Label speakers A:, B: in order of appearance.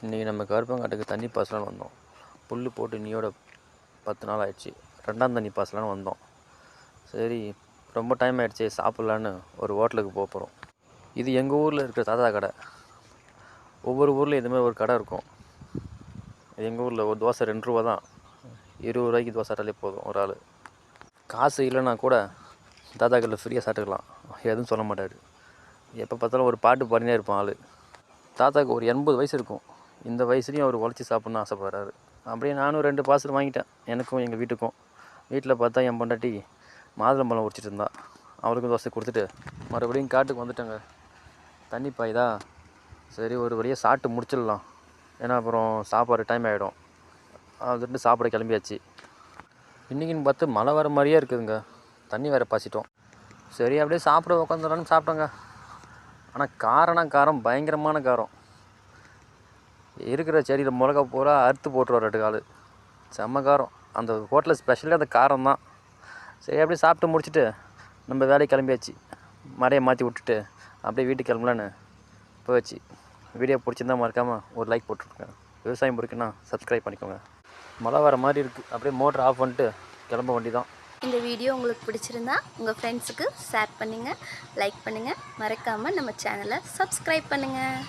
A: இன்றைக்கி நம்ம கருப்பங்காட்டுக்கு தண்ணி பாசலான்னு வந்தோம். புல் போட்டு இன்னியோட 10 நாள் ஆயிடுச்சு. 2ஆம் தண்ணி பாசலான்னு வந்தோம். சரி, ரொம்ப டைம் ஆகிடுச்சு, சாப்பிட்லான்னு ஒரு ஹோட்டலுக்கு போகிறோம். இது எங்கள் ஊரில் இருக்கிற தாத்தா கடை. ஒவ்வொரு ஊர்லேயும் இதுமாதிரி ஒரு கடை இருக்கும். எங்கள் ஊரில் ஒரு தோசை 2 ரூபா தான். 20 ரூபாய்க்கு தோசை சாப்பிட்டாலே போதும் ஒரு ஆள். காசு இல்லைன்னா கூட தாத்தா கடையில் ஃப்ரீயாக சாப்பிட்டுக்கலாம், எதுவும் சொல்ல மாட்டார். எப்போ பார்த்தாலும் ஒரு பாட்டு பாடினே இருப்பான் ஆள். தாத்தாவுக்கு ஒரு 80 வயசு இருக்கும். இந்த வயசுலேயும் அவர் உழைச்சி சாப்பிட்ணுன்னு ஆசைப்படுறாரு. அப்படியே நானும் 2 பார்சல் வாங்கிட்டேன், எனக்கும் எங்கள் வீட்டுக்கும். வீட்டில் பார்த்தா என் பொண்டாட்டி மாதுளம்பழம் உரிச்சிட்டு இருந்தா. அவருக்கும் தோசை கொடுத்துட்டு மறுபடியும் காட்டுக்கு வந்துட்டேங்க. தண்ணி பாயுதா, சரி ஒரு வழியாக சாப்பிட்டு முடிச்சிடலாம், ஏன்னா அப்புறம் சாப்பாடு டைம் ஆகிடும். அதுட்டு சாப்பிட கிளம்பியாச்சு. இன்றைக்கின்னு பார்த்து மழை வர மாதிரியே இருக்குதுங்க. தண்ணி வேறு பாய்ச்சிட்டோம். சரி அப்படியே சாப்பிட உட்காந்துடலான்னு சாப்பிட்டோங்க. ஆனால் காரம் பயங்கரமான காரம். இருக்கிற செடியில் மிளகா பூரா அறுத்து போட்டுருவார் 2 கால். செம்ம காரம். அந்த ஹோட்டலில் ஸ்பெஷலே அந்த காரம் தான். சரி அப்படியே சாப்பிட்டு முடிச்சுட்டு நம்ம வேலைக்கு கிளம்பியாச்சு. மழையை மாற்றி விட்டுட்டு அப்படியே வீட்டுக்கு கிளம்பலான்னு போயாச்சு. வீடியோ பிடிச்சிருந்தா மறக்காமல் ஒரு லைக் போட்டுருங்க. விவசாயம் பிடிக்குன்னா சப்ஸ்கிரைப் பண்ணிக்கோங்க. மழை வர மாதிரி இருக்குது. அப்படியே மோட்டர் ஆஃப் பண்ணிட்டு கிளம்ப வண்டி தான்.
B: இந்த வீடியோ உங்களுக்கு பிடிச்சிருந்தா உங்கள் ஃப்ரெண்ட்ஸுக்கு ஷேர் பண்ணுங்கள், லைக் பண்ணுங்கள், மறக்காமல் நம்ம சேனலை சப்ஸ்கிரைப் பண்ணுங்கள்.